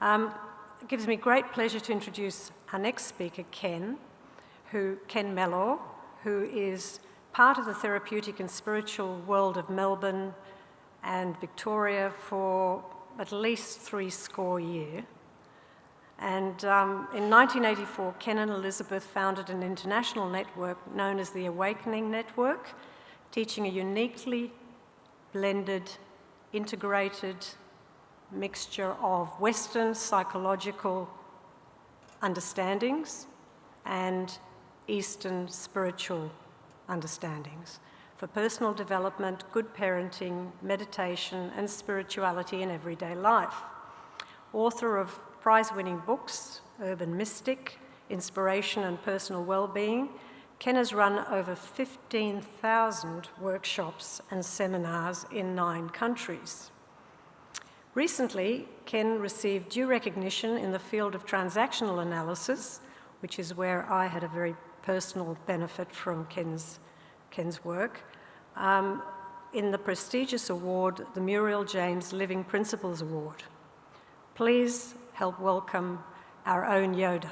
It gives me great pleasure to introduce our next speaker, Ken Mellor, who is part of the therapeutic and spiritual world of Melbourne and Victoria for at least 70 years. And in 1984, Ken and Elizabeth founded an international network known as the Awakening Network, teaching a uniquely blended, integrated mixture of Western psychological understandings and Eastern spiritual understandings for personal development, good parenting, meditation, and spirituality in everyday life. Author of prize-winning books, Urban Mystic, Inspiration and Personal Wellbeing, Ken has run over 15,000 workshops and seminars in 9 countries. Recently, Ken received due recognition in the field of transactional analysis, which is where I had a very personal benefit from Ken's work, in the prestigious award, the Muriel James Living Principles Award. Please help welcome our own Yoda.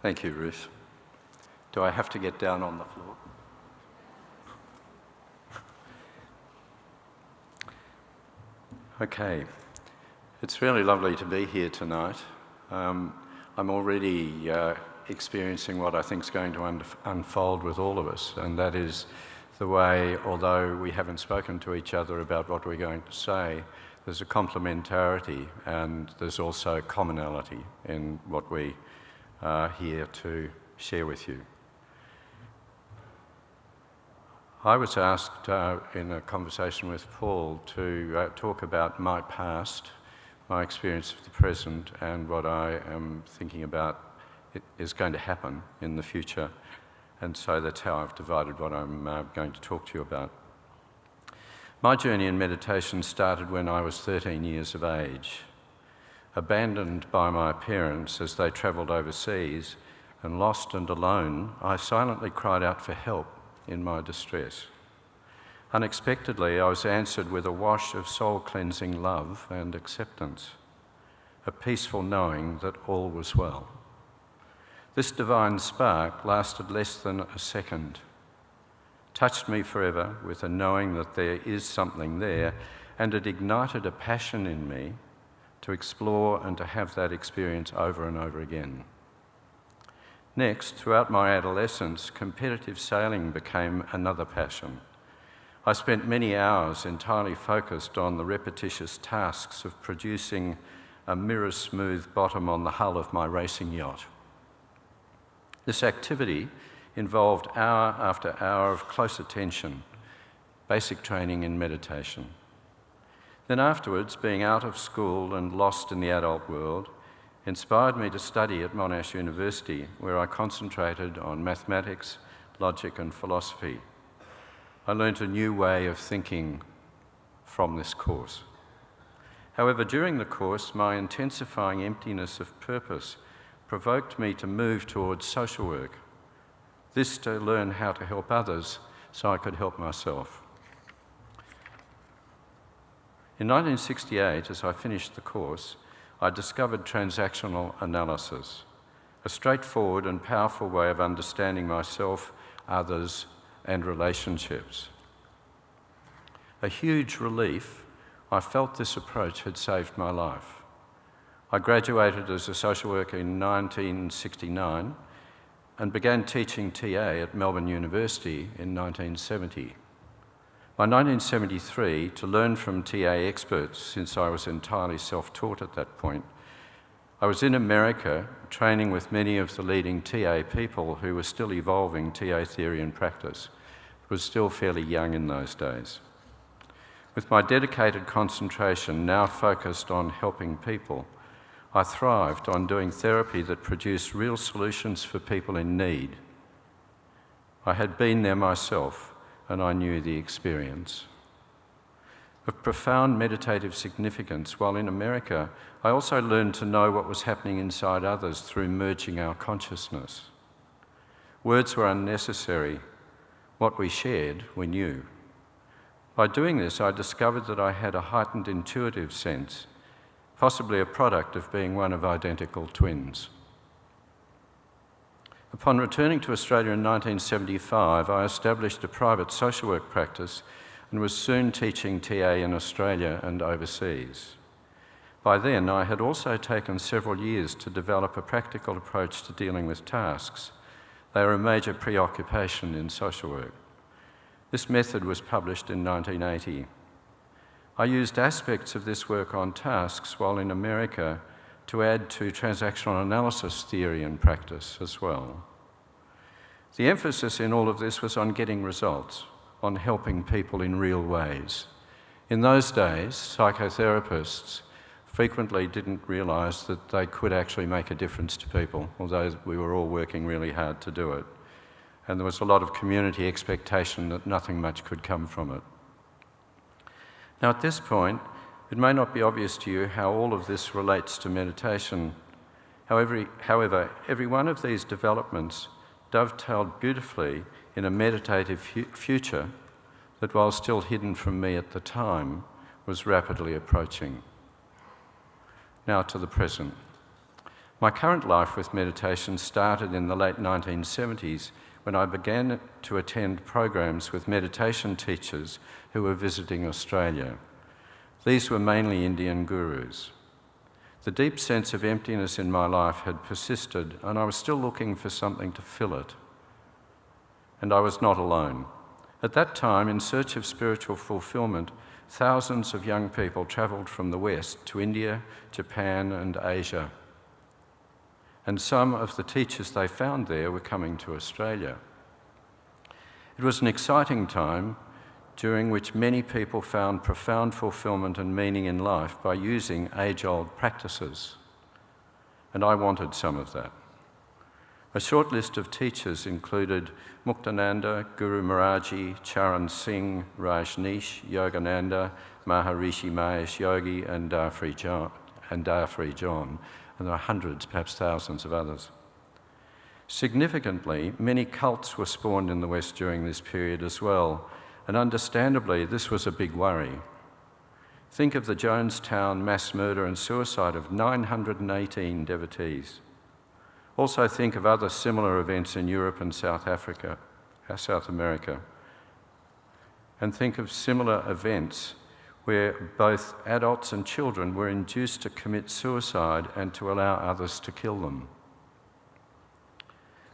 Thank you, Ruth. Do I have to get down on the floor? Okay. It's really lovely to be here tonight. I'm already experiencing what I think is going to unfold with all of us, and that is the way, although we haven't spoken to each other about what we're going to say, there's a complementarity and there's also commonality in what we are here to share with you. I was asked in a conversation with Paul to talk about my past, my experience of the present, and what I am thinking about is going to happen in the future. And so that's how I've divided what I'm going to talk to you about. My journey in meditation started when I was 13 years of age. Abandoned by my parents as they travelled overseas and lost and alone, I silently cried out for help in my distress. Unexpectedly, I was answered with a wash of soul-cleansing love and acceptance, a peaceful knowing that all was well. This divine spark lasted less than a second, touched me forever with a knowing that there is something there, and it ignited a passion in me to explore and to have that experience over and over again. Next, throughout my adolescence, competitive sailing became another passion. I spent many hours entirely focused on the repetitious tasks of producing a mirror-smooth bottom on the hull of my racing yacht. This activity involved hour after hour of close attention, basic training in meditation. Then afterwards, being out of school and lost in the adult world, inspired me to study at Monash University, where I concentrated on mathematics, logic and philosophy. I learnt a new way of thinking from this course. However, during the course, my intensifying emptiness of purpose provoked me to move towards social work, this to learn how to help others so I could help myself. In 1968, as I finished the course, I discovered transactional analysis, a straightforward and powerful way of understanding myself, others, and relationships. A huge relief, I felt this approach had saved my life. I graduated as a social worker in 1969 and began teaching TA at Melbourne University in 1970. By 1973, to learn from TA experts, since I was entirely self-taught at that point, I was in America training with many of the leading TA people who were still evolving TA theory and practice. It was still fairly young in those days. With my dedicated concentration now focused on helping people, I thrived on doing therapy that produced real solutions for people in need. I had been there myself, and I knew the experience. of profound meditative significance, while in America, I also learned to know what was happening inside others through merging our consciousness. Words were unnecessary. What we shared, we knew. By doing this, I discovered that I had a heightened intuitive sense, possibly a product of being one of identical twins. Upon returning to Australia in 1975, I established a private social work practice and was soon teaching TA in Australia and overseas. By then, I had also taken several years to develop a practical approach to dealing with tasks. They are a major preoccupation in social work. This method was published in 1980. I used aspects of this work on tasks while in America to add to transactional analysis theory and practice as well. The emphasis in all of this was on getting results, on helping people in real ways. In those days, psychotherapists frequently didn't realise that they could actually make a difference to people, although we were all working really hard to do it. And there was a lot of community expectation that nothing much could come from it. Now, at this point, it may not be obvious to you how all of this relates to meditation. However, every one of these developments dovetailed beautifully in a meditative future that, while still hidden from me at the time, was rapidly approaching. Now to the present. My current life with meditation started in the late 1970s when I began to attend programs with meditation teachers who were visiting Australia. These were mainly Indian gurus. The deep sense of emptiness in my life had persisted, and I was still looking for something to fill it. And I was not alone. At that time, in search of spiritual fulfillment, thousands of young people travelled from the West to India, Japan, and Asia. And some of the teachers they found there were coming to Australia. It was an exciting time during which many people found profound fulfillment and meaning in life by using age-old practices. And I wanted some of that. A short list of teachers included Muktananda, Guru Maharaji, Charan Singh, Rajneesh, Yogananda, Maharishi Mahesh Yogi, and Darfree John. And there are hundreds, perhaps thousands of others. Significantly, many cults were spawned in the West during this period as well, and understandably, this was a big worry. Think of the Jonestown mass murder and suicide of 918 devotees. Also think of other similar events in Europe and South America. And think of similar events where both adults and children were induced to commit suicide and to allow others to kill them.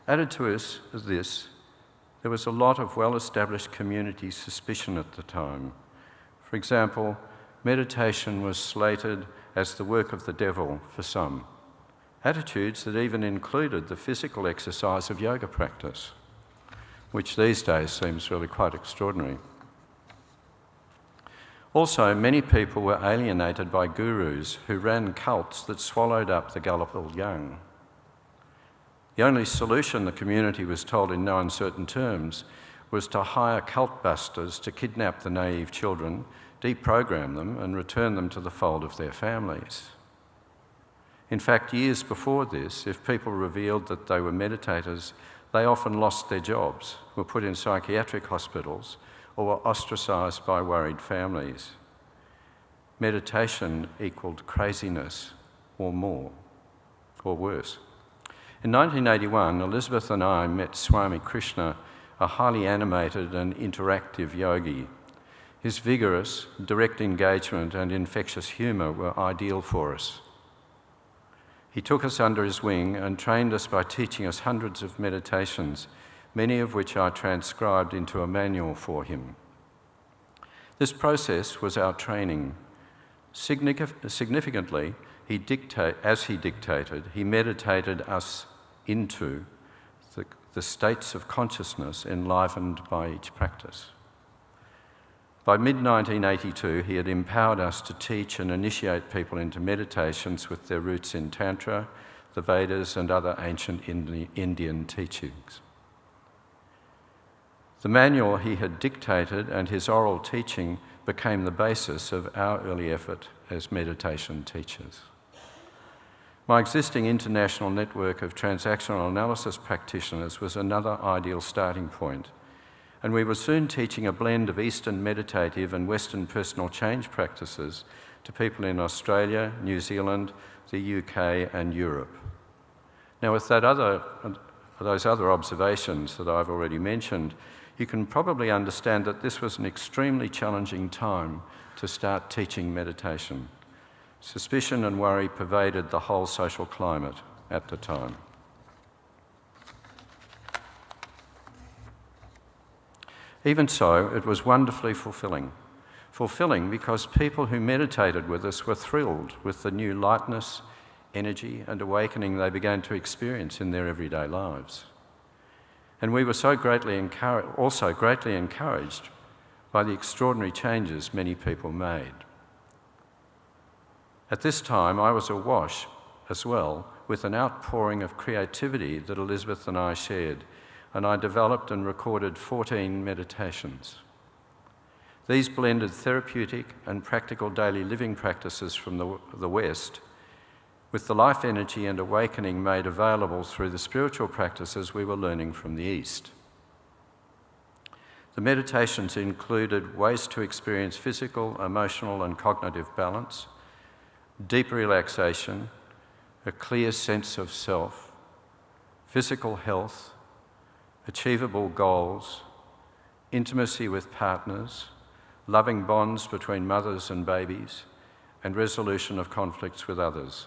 Added to this, there was a lot of well-established community suspicion at the time. For example, meditation was slated as the work of the devil for some. Attitudes that even included the physical exercise of yoga practice, which these days seems really quite extraordinary. Also, many people were alienated by gurus who ran cults that swallowed up the gullible young. The only solution the community was told in no uncertain terms was to hire cult busters to kidnap the naive children, deprogram them, and return them to the fold of their families. In fact, years before this, if people revealed that they were meditators, they often lost their jobs, were put in psychiatric hospitals, or were ostracised by worried families. Meditation equaled craziness, or more, or worse. In 1981, Elizabeth and I met Swami Krishna, a highly animated and interactive yogi. His vigorous, direct engagement and infectious humour were ideal for us. He took us under his wing and trained us by teaching us hundreds of meditations, many of which I transcribed into a manual for him. This process was our training. Significantly, as he dictated, he meditated us into the states of consciousness enlivened by each practice. By mid-1982, he had empowered us to teach and initiate people into meditations with their roots in Tantra, the Vedas, and other ancient Indian teachings. The manual he had dictated and his oral teaching became the basis of our early effort as meditation teachers. My existing international network of transactional analysis practitioners was another ideal starting point, and we were soon teaching a blend of Eastern meditative and Western personal change practices to people in Australia, New Zealand, the UK and Europe. Now with those other observations that I've already mentioned, you can probably understand that this was an extremely challenging time to start teaching meditation. Suspicion and worry pervaded the whole social climate at the time. Even so, it was wonderfully fulfilling. Fulfilling because people who meditated with us were thrilled with the new lightness, energy and awakening they began to experience in their everyday lives. And we were also greatly encouraged by the extraordinary changes many people made. At this time, I was awash as well with an outpouring of creativity that Elizabeth and I shared, and I developed and recorded 14 meditations. These blended therapeutic and practical daily living practices from the West with the life energy and awakening made available through the spiritual practices we were learning from the East. The meditations included ways to experience physical, emotional and cognitive balance, deep relaxation, a clear sense of self, physical health, achievable goals, intimacy with partners, loving bonds between mothers and babies, and resolution of conflicts with others.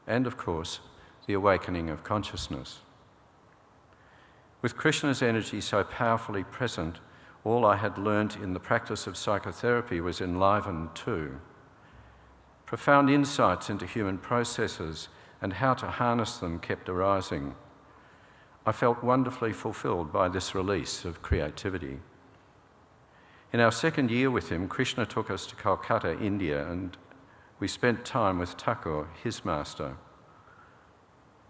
And of course, the awakening of consciousness. With Krishna's energy so powerfully present, all I had learnt in the practice of psychotherapy was enlivened too. Profound insights into human processes and how to harness them kept arising. I felt wonderfully fulfilled by this release of creativity. In our second year with him, Krishna took us to Calcutta, India, and we spent time with Thakur, his master.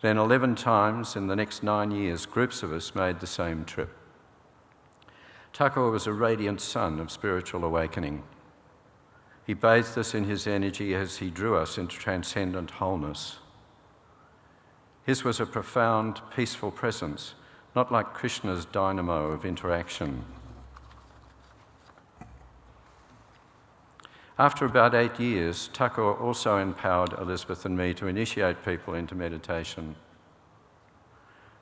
Then 11 times in the next 9 years, groups of us made the same trip. Thakur was a radiant sun of spiritual awakening. He bathed us in his energy as he drew us into transcendent wholeness. His was a profound, peaceful presence, not like Krishna's dynamo of interaction. After about 8 years, Thakur also empowered Elizabeth and me to initiate people into meditation.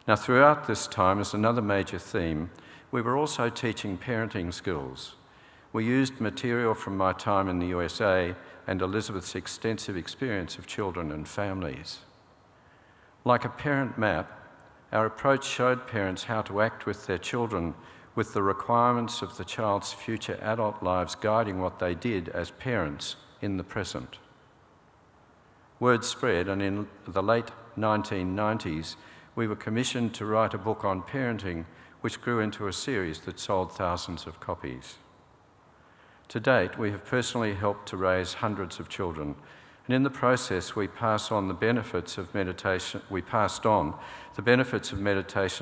Now, throughout this time, as another major theme, we were also teaching parenting skills. We used material from my time in the USA and Elizabeth's extensive experience of children and families. Like a parent map, our approach showed parents how to act with their children with the requirements of the child's future adult lives guiding what they did as parents in the present. Word spread, and in the late 1990s, we were commissioned to write a book on parenting, which grew into a series that sold thousands of copies. To date, we have personally helped to raise hundreds of children, and in the process, we passed on the benefits of meditation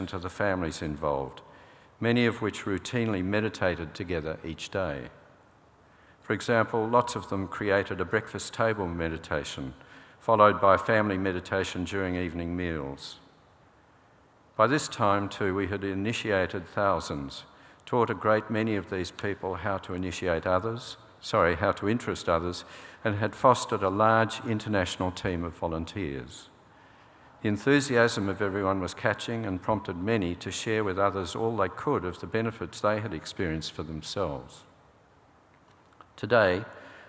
to the families involved, many of which routinely meditated together each day. For example, lots of them created a breakfast table meditation, followed by family meditation during evening meals. By this time, too, we had initiated thousands, taught a great many of these people how to interest others, and had fostered a large international team of volunteers. The enthusiasm of everyone was catching and prompted many to share with others all they could of the benefits they had experienced for themselves. Today,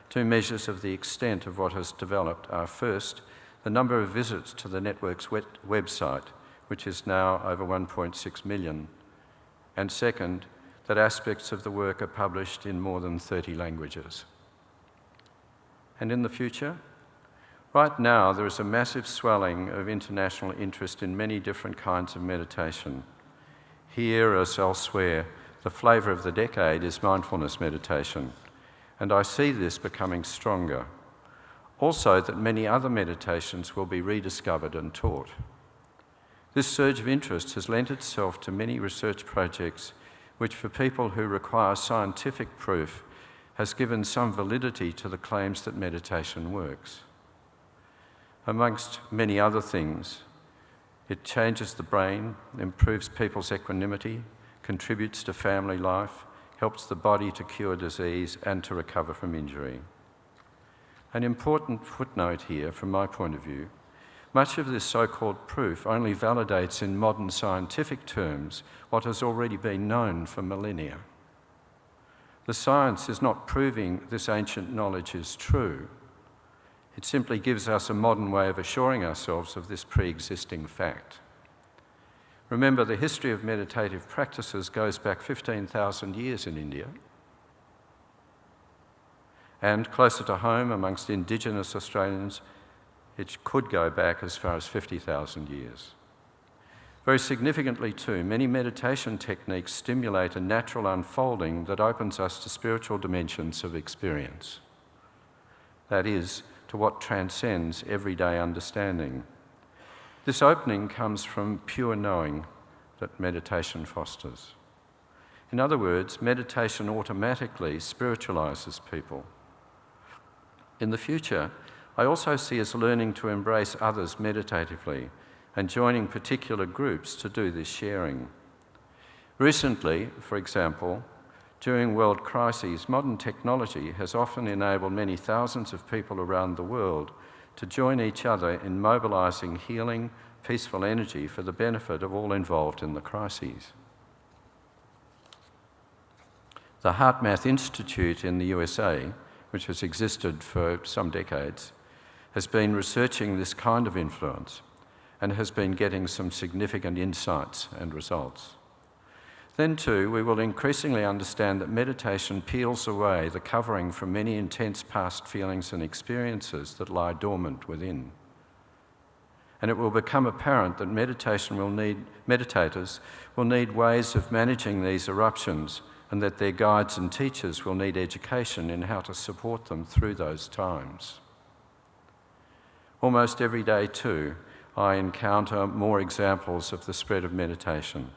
2 measures of the extent of what has developed are first, the number of visits to the network's website, which is now over 1.6 million, and second, that aspects of the work are published in more than 30 languages. And in the future? Right now, there is a massive swelling of international interest in many different kinds of meditation. Here, as elsewhere, the flavour of the decade is mindfulness meditation, and I see this becoming stronger. Also, that many other meditations will be rediscovered and taught. This surge of interest has lent itself to many research projects which, for people who require scientific proof, has given some validity to the claims that meditation works. Amongst many other things, it changes the brain, improves people's equanimity, contributes to family life, helps the body to cure disease and to recover from injury. An important footnote here, from my point of view, much of this so-called proof only validates in modern scientific terms what has already been known for millennia. The science is not proving this ancient knowledge is true. It simply gives us a modern way of assuring ourselves of this pre-existing fact. Remember, the history of meditative practices goes back 15,000 years in India, and closer to home, amongst Indigenous Australians, it could go back as far as 50,000 years. Very significantly too, many meditation techniques stimulate a natural unfolding that opens us to spiritual dimensions of experience. That is, to what transcends everyday understanding. This opening comes from pure knowing that meditation fosters. In other words, meditation automatically spiritualizes people. In the future, I also see us learning to embrace others meditatively and joining particular groups to do this sharing. Recently, for example, during world crises, modern technology has often enabled many thousands of people around the world to join each other in mobilising healing, peaceful energy for the benefit of all involved in the crises. The HeartMath Institute in the USA, which has existed for some decades, has been researching this kind of influence and has been getting some significant insights and results. Then too, we will increasingly understand that meditation peels away the covering from many intense past feelings and experiences that lie dormant within. And it will become apparent that meditators will need ways of managing these eruptions, and that their guides and teachers will need education in how to support them through those times. Almost every day too, I encounter more examples of the spread of meditation.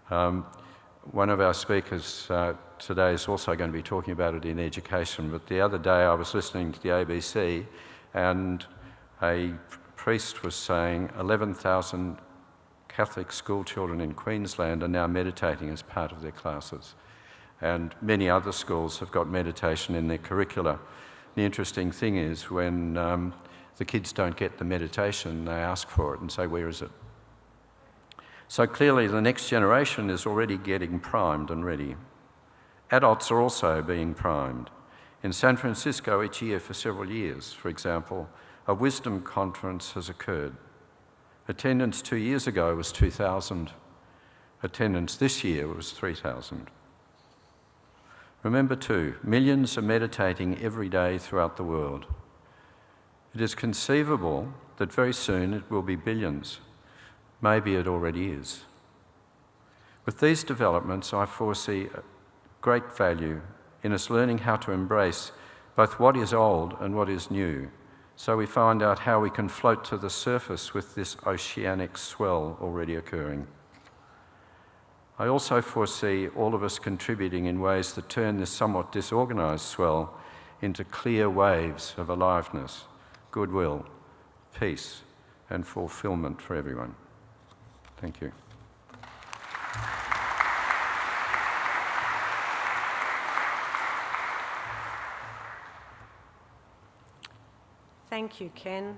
One of our speakers today is also going to be talking about it in education, but the other day I was listening to the ABC and a priest was saying 11,000 Catholic school children in Queensland are now meditating as part of their classes. And many other schools have got meditation in their curricula. The interesting thing is when the kids don't get the meditation, they ask for it and say, "Where is it?" So clearly the next generation is already getting primed and ready. Adults are also being primed. In San Francisco each year for several years, for example, a wisdom conference has occurred. Attendance 2 years ago was 2,000. Attendance this year was 3,000. Remember too, millions are meditating every day throughout the world. It is conceivable that very soon it will be billions. Maybe it already is. With these developments, I foresee great value in us learning how to embrace both what is old and what is new, so we find out how we can float to the surface with this oceanic swell already occurring. I also foresee all of us contributing in ways that turn this somewhat disorganised swell into clear waves of aliveness, goodwill, peace, and fulfilment for everyone. Thank you. Thank you, Ken.